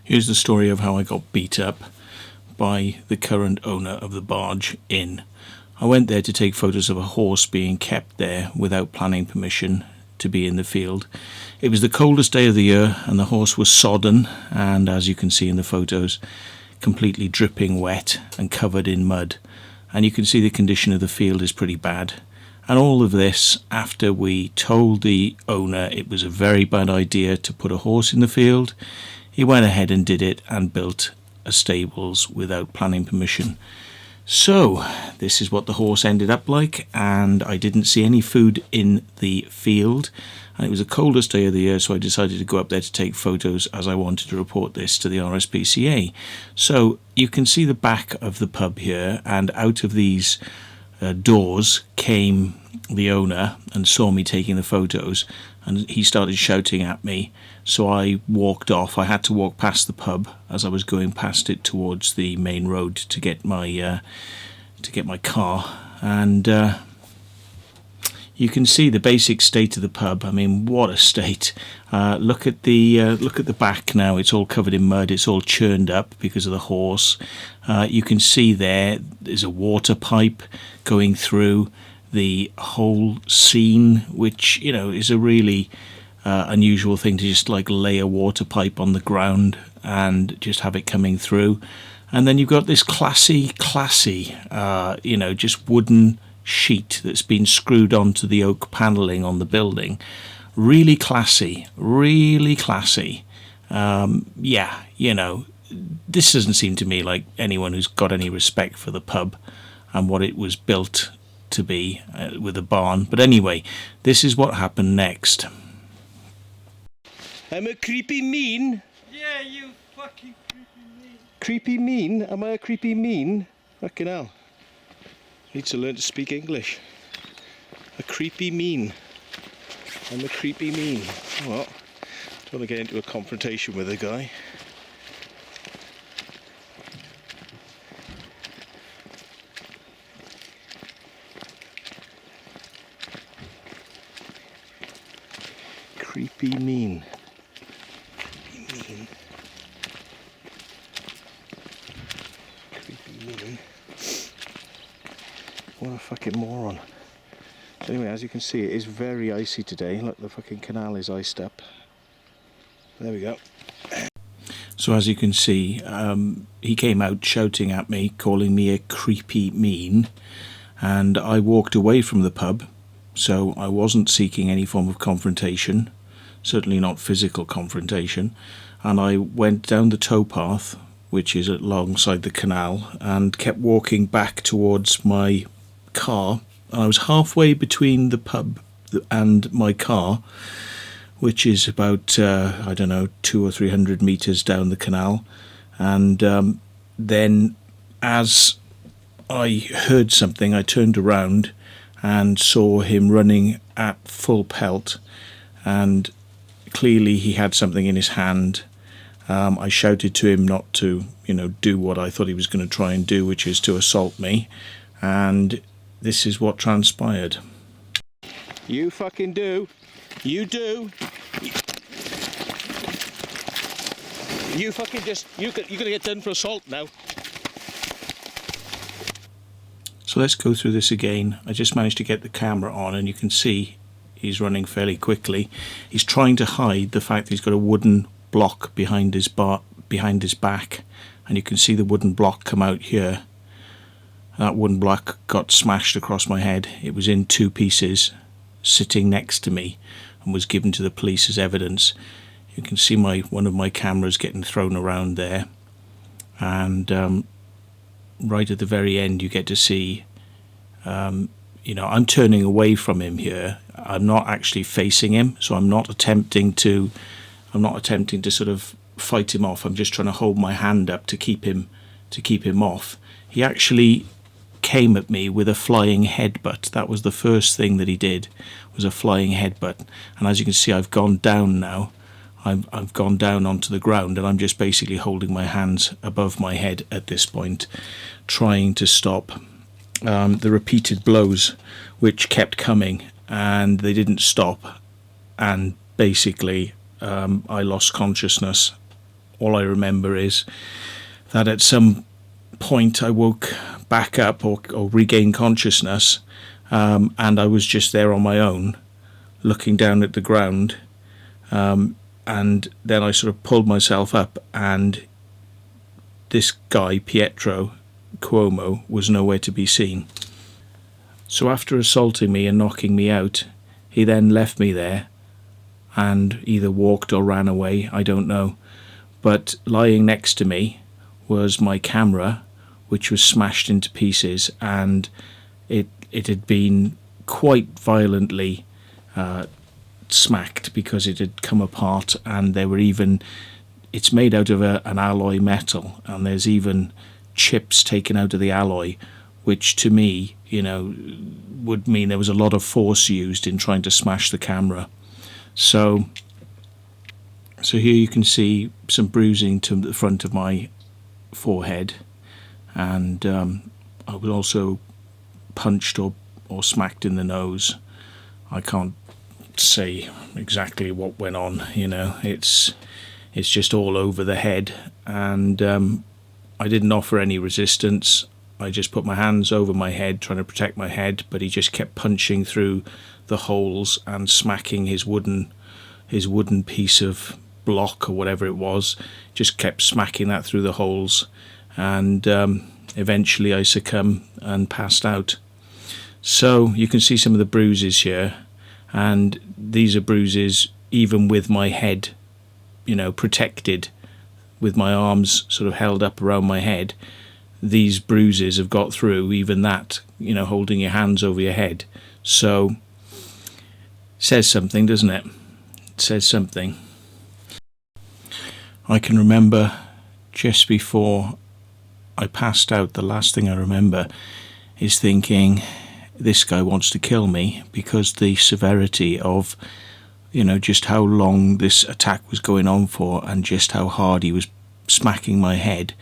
Here's the story of how I got beat up by the current owner of the Barge Inn. I went there to take photos of a horse being kept there without planning permission to be in the field. It was the coldest day of the year and the horse was sodden and, as you can see in the photos, completely dripping wet and covered in mud. And you can see the condition of the field is pretty bad. And all of this after we told the owner it was a very bad idea to put a horse in the field. He went ahead and did it and built a stables without planning permission. So this is what the horse ended up like, and I didn't see any food in the field, and it was the coldest day of the year, so I decided to go up there to take photos as I wanted to report this to the RSPCA. So you can see the back of the pub here, and out of these doors came the owner and saw me taking the photos, and he started shouting at me, so I walked off. I had to walk past the pub as I was going past it towards the main road to get my car, and you can see the basic state of the pub. I mean, what a state. Look at the back now. It's all covered in mud. It's all churned up because of the horse. You can see there's a water pipe going through the whole scene, which, you know, is a really unusual thing to just like lay a water pipe on the ground and just have it coming through. And then you've got this classy, just wooden sheet that's been screwed onto the oak panelling on the building. Really classy. Yeah, you know, this doesn't seem to me like anyone who's got any respect for the pub and what it was built to be with a barn. But anyway, this is what happened next. I'm a creepy mean. Yeah, you fucking creepy mean. Creepy mean? Am I a creepy mean? Fucking hell. Need to learn to speak English. A creepy mean. I'm a creepy mean. Well, don't want to get into a confrontation with a guy. Creepy mean. Creepy mean. What a fucking moron. So anyway, as you can see, it is very icy today. Look, the fucking canal is iced up. There we go. So as you can see, he came out shouting at me, calling me a creepy mean, and I walked away from the pub, so I wasn't seeking any form of confrontation, certainly not physical confrontation, and I went down the towpath, which is alongside the canal, and kept walking back towards my car. And I was halfway between the pub and my car, which is about 200 or 300 meters down the canal, and then as I heard something, I turned around and saw him running at full pelt, and clearly he had something in his hand. I shouted to him not to, do what I thought he was going to try and do, which is to assault me, and this is what transpired. You fucking do. You do. You fucking just, you're going to get done for assault now. So let's go through this again. I just managed to get the camera on, and you can see he's running fairly quickly. He's trying to hide the fact that he's got a wooden block behind his back, and you can see the wooden block come out here. That wooden block got smashed across my head. It was in two pieces, sitting next to me, and was given to the police as evidence. You can see one of my cameras getting thrown around there, and right at the very end you get to see I'm turning away from him here. I'm not actually facing him, so I'm not attempting to sort of fight him off. I'm just trying to hold my hand up to keep him off. He actually came at me with a flying headbutt. That was the first thing that he did, was a flying headbutt. And as you can see, I've gone down now. I've gone down onto the ground, and I'm just basically holding my hands above my head at this point, trying to stop the repeated blows which kept coming, and they didn't stop, and basically I lost consciousness all I remember is that at some point I woke back up or regained consciousness, and I was just there on my own, looking down at the ground, and then I sort of pulled myself up, and this guy, Pietro Cuomo, was nowhere to be seen. So after assaulting me and knocking me out, he then left me there and either walked or ran away, I don't know. But lying next to me was my camera, which was smashed into pieces, and it had been quite violently smacked because it had come apart, and there were even, it's made out of an alloy metal, and there's even chips taken out of the alloy, which to me, would mean there was a lot of force used in trying to smash the camera. So here you can see some bruising to the front of my forehead, and I was also punched or smacked in the nose. I can't say exactly what went on, it's just all over the head, and I didn't offer any resistance. I just put my hands over my head trying to protect my head, but he just kept punching through the holes and smacking his wooden piece of block or whatever it was, just kept smacking that through the holes, and eventually I succumbed and passed out. So you can see some of the bruises here, and these are bruises even with my head protected, with my arms sort of held up around my head. These bruises have got through even that, holding your hands over your head. So says something, doesn't it? It says something. I can remember just before I passed out, the last thing I remember is thinking, this guy wants to kill me, because the severity of just how long this attack was going on for, and just how hard he was smacking my head.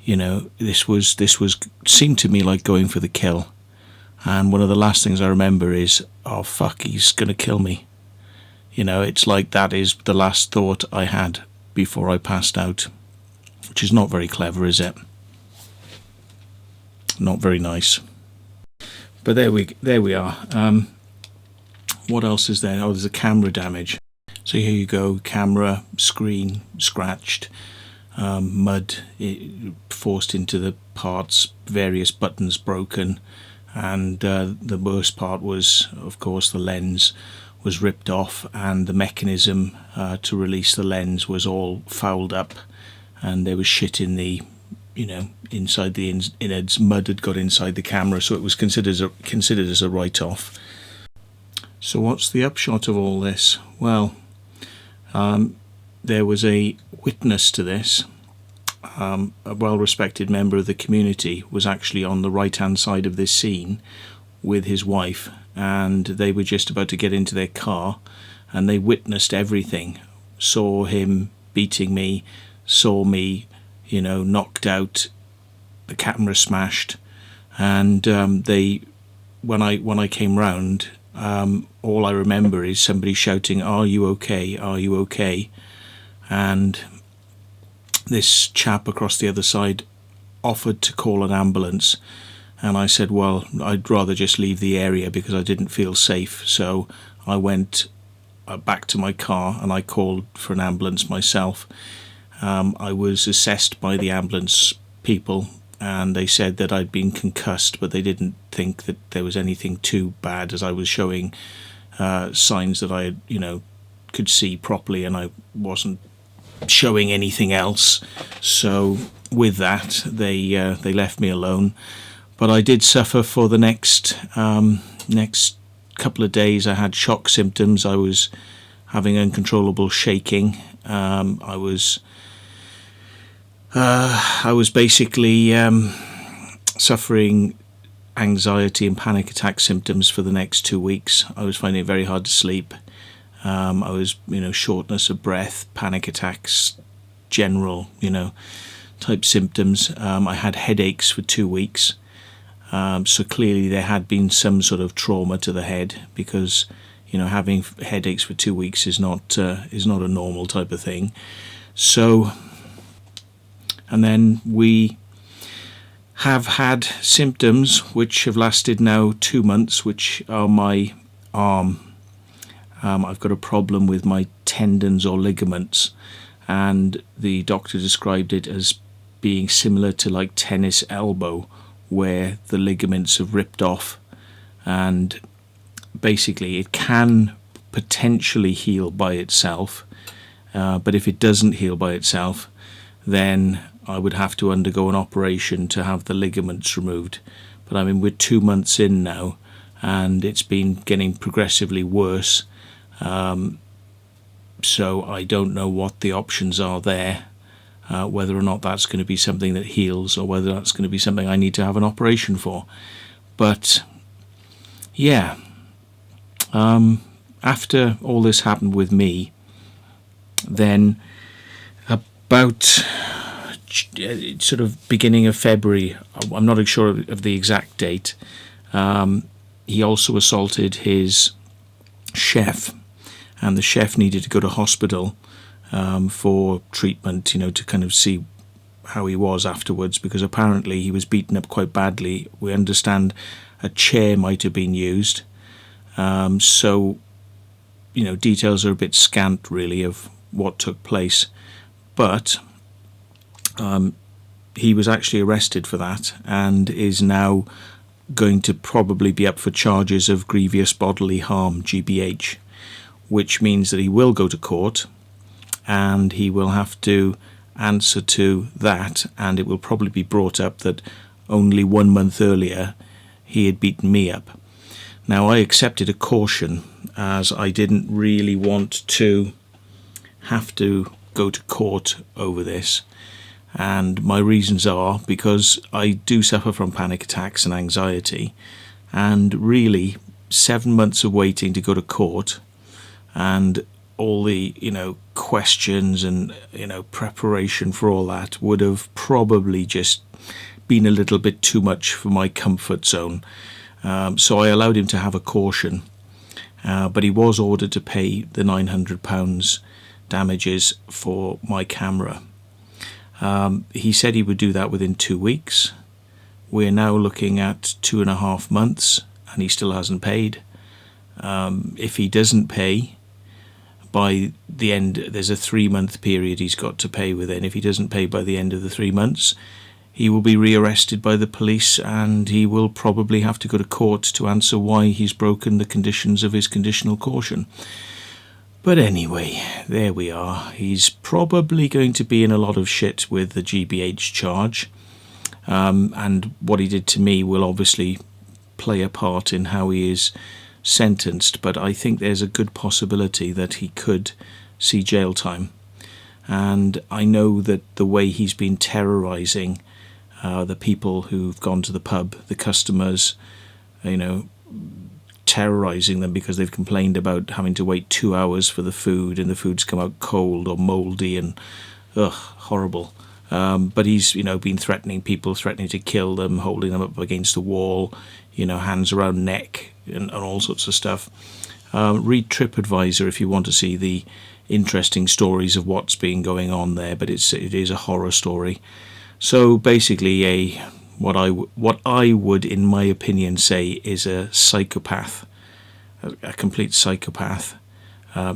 This was seemed to me like going for the kill. And one of the last things I remember is, oh fuck, he's gonna kill me. It's like that is the last thought I had before I passed out, which is not very clever, is it? Not very nice. But there we are. What else is there? Oh, there's a camera damage. So here you go, camera, screen scratched, mud forced into the parts, various buttons broken, and the worst part was, of course, the lens was ripped off, and the mechanism to release the lens was all fouled up, and there was shit in the inside the innards. Mud had got inside the camera, so it was considered as a write-off. So what's the upshot of all this? Well, there was a witness to this. A well-respected member of the community was actually on the right-hand side of this scene with his wife, and they were just about to get into their car, and they witnessed everything. Saw him beating me, saw me knocked out, the camera smashed, and when I came round, all I remember is somebody shouting, "Are you okay? Are you okay?" And this chap across the other side offered to call an ambulance, and I said, well, I'd rather just leave the area because I didn't feel safe. So I went back to my car and I called for an ambulance myself. I was assessed by the ambulance people, and they said that I'd been concussed, but they didn't think that there was anything too bad, as I was showing signs that I could see properly, and I wasn't showing anything else. So with that, they left me alone. But I did suffer for the next couple of days. I had shock symptoms. I was having uncontrollable shaking. I was basically suffering anxiety and panic attack symptoms for the next 2 weeks. I was finding it very hard to sleep. I was, shortness of breath, panic attacks, general, type symptoms. I had headaches for 2 weeks. So clearly there had been some sort of trauma to the head, because, having headaches for 2 weeks is not a normal type of thing. So And then we have had symptoms which have lasted now 2 months, which are my arm. I've got a problem with my tendons or ligaments, and the doctor described it as being similar to like tennis elbow, where the ligaments have ripped off, and basically it can potentially heal by itself, but if it doesn't heal by itself, then I would have to undergo an operation to have the ligaments removed. But I mean, we're 2 months in now, and it's been getting progressively worse. So I don't know what the options are there, whether or not that's going to be something that heals, or whether that's going to be something I need to have an operation for. But yeah, after all this happened with me, then about sort of beginning of February, I'm not sure of the exact date, he also assaulted his chef, and the chef needed to go to hospital for treatment, to kind of see how he was afterwards, because apparently he was beaten up quite badly. We understand a chair might have been used, so details are a bit scant really of what took place, but he was actually arrested for that and is now going to probably be up for charges of grievous bodily harm, GBH, which means that he will go to court and he will have to answer to that, and it will probably be brought up that only 1 month earlier he had beaten me up. Now, I accepted a caution as I didn't really want to have to go to court over this, and my reasons are because I do suffer from panic attacks and anxiety, and really 7 months of waiting to go to court and all the questions and preparation for all that would have probably just been a little bit too much for my comfort zone. So I allowed him to have a caution, but he was ordered to pay the £900 damages for my camera. He said he would do that within 2 weeks. We're now looking at 2.5 months and he still hasn't paid. If he doesn't pay by the end, there's a 3-month period he's got to pay within. If he doesn't pay by the end of the 3 months, he will be rearrested by the police, and he will probably have to go to court to answer why he's broken the conditions of his conditional caution. But anyway, there we are. He's probably going to be in a lot of shit with the GBH charge, and what he did to me will obviously play a part in how he is sentenced, but I think there's a good possibility that he could see jail time. And I know that the way he's been terrorising the people who've gone to the pub, the customers, terrorising them because they've complained about having to wait 2 hours for the food, and the food's come out cold or mouldy and horrible. But he's been threatening people, threatening to kill them, holding them up against the wall, hands around neck and all sorts of stuff. Read TripAdvisor if you want to see the interesting stories of what's been going on there, but it is a horror story. So basically what I would, in my opinion, say is a psychopath, a complete psychopath,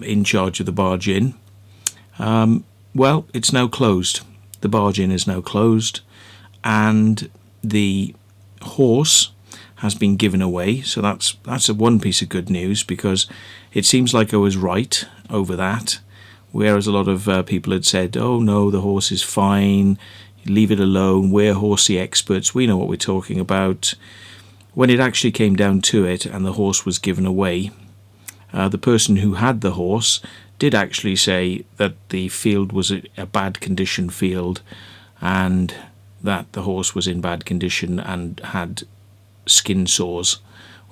in charge of the Barge Inn. Well, it's now closed. The Barge Inn is now closed, and the horse has been given away. So that's one piece of good news, because it seems like I was right over that, whereas a lot of people had said, oh no, the horse is fine, leave it alone, we're horsey experts, we know what we're talking about. When it actually came down to it and the horse was given away, the person who had the horse did actually say that the field was a bad condition field, and that the horse was in bad condition and had skin sores,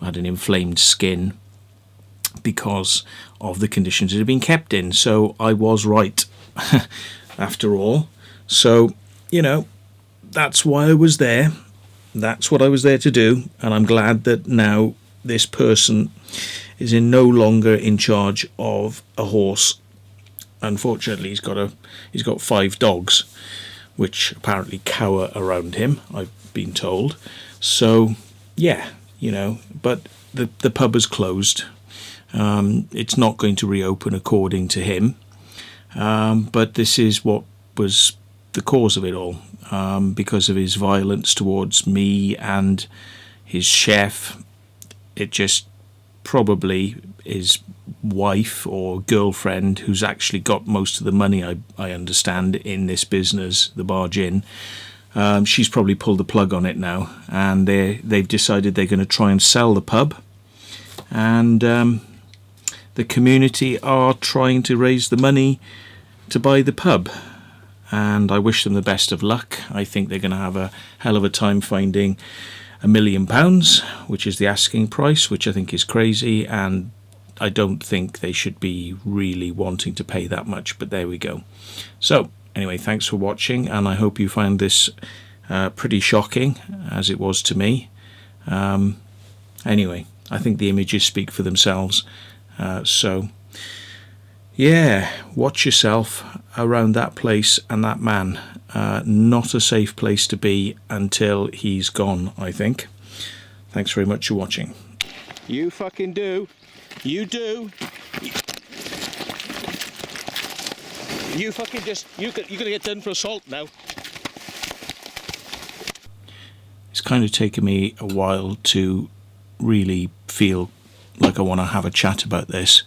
had an inflamed skin because of the conditions it had been kept in. So I was right after all. So that's why I was there. That's what I was there to do, and I'm glad that now this person is no longer in charge of a horse. Unfortunately, he's got 5 dogs, which apparently cower around him, I've been told. So, yeah, but the pub is closed. It's not going to reopen according to him. But this is what was the cause of it all, because of his violence towards me and his chef. It just probably his wife or girlfriend, who's actually got most of the money, I understand, in this business, the Barge Inn. She's probably pulled the plug on it now, and they've decided they're going to try and sell the pub, and the community are trying to raise the money to buy the pub, and I wish them the best of luck. I think they're going to have a hell of a time finding £1 million, which is the asking price, which I think is crazy, and I don't think they should be really wanting to pay that much, but there we go. So anyway, thanks for watching, and I hope you find this pretty shocking, as it was to me. Anyway, I think the images speak for themselves. So yeah, watch yourself around that place and that man. Not a safe place to be until he's gone, I think. Thanks very much for watching. You fucking do. You do. You fucking just... You're going to get done for assault now. It's kind of taken me a while to really feel like I want to have a chat about this.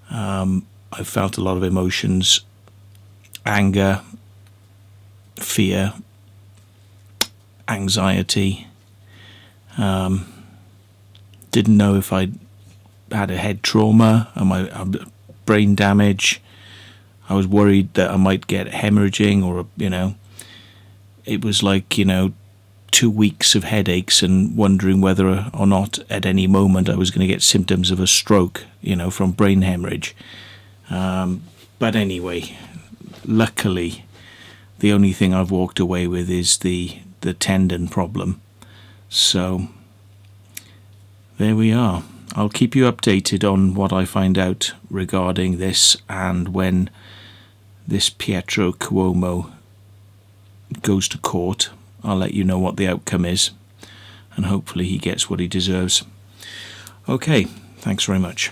I've felt a lot of emotions. Anger, fear, anxiety. Didn't know if I'd had a head trauma or my brain damage. I was worried that I might get hemorrhaging, or it was like 2 weeks of headaches and wondering whether or not at any moment I was going to get symptoms of a stroke, from brain hemorrhage. But anyway, luckily, the only thing I've walked away with is the tendon problem. So there we are. I'll keep you updated on what I find out regarding this, and when this Pietro Cuomo goes to court, I'll let you know what the outcome is, and hopefully he gets what he deserves. Okay, thanks very much.